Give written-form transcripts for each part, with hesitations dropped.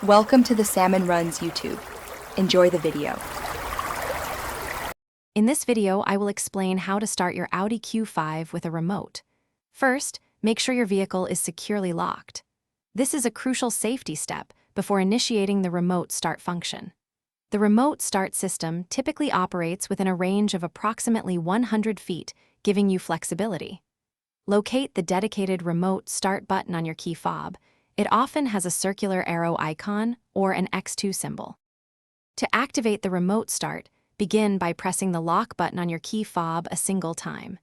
Welcome to the Salmon Runs YouTube. Enjoy the video. In this video, I will explain how to start your Audi Q5 with a remote. First, make sure your vehicle is securely locked. This is a crucial safety step before initiating the remote start function. The remote start system typically operates within a range of approximately 100 feet, giving you flexibility. Locate the dedicated remote start button on your key fob. It often has a circular arrow icon or an X2 symbol. To activate the remote start, begin by pressing the lock button on your key fob a single time.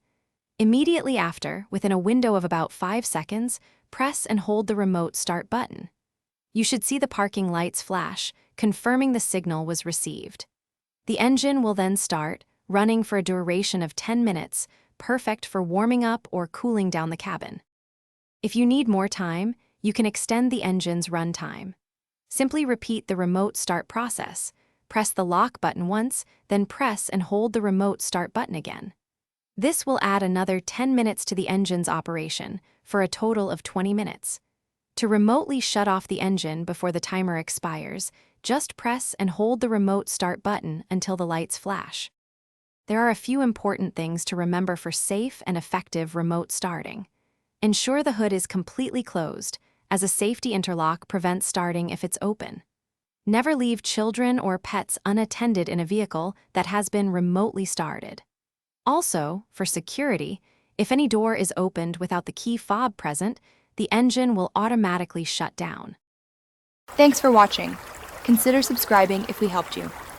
Immediately after, within a window of about 5 seconds, press and hold the remote start button. You should see the parking lights flash, confirming the signal was received. The engine will then start, running for a duration of 10 minutes, perfect for warming up or cooling down the cabin. If you need more time, you can extend the engine's runtime. Simply repeat the remote start process. Press the lock button once, then press and hold the remote start button again. This will add another 10 minutes to the engine's operation, for a total of 20 minutes. To remotely shut off the engine before the timer expires, just press and hold the remote start button until the lights flash. There are a few important things to remember for safe and effective remote starting. Ensure the hood is completely closed, as a safety interlock prevents starting if it's open. Never leave children or pets unattended in a vehicle that has been remotely started. Also, for security, if any door is opened without the key fob present, the engine will automatically shut down. Thanks for watching. Consider subscribing if we helped you.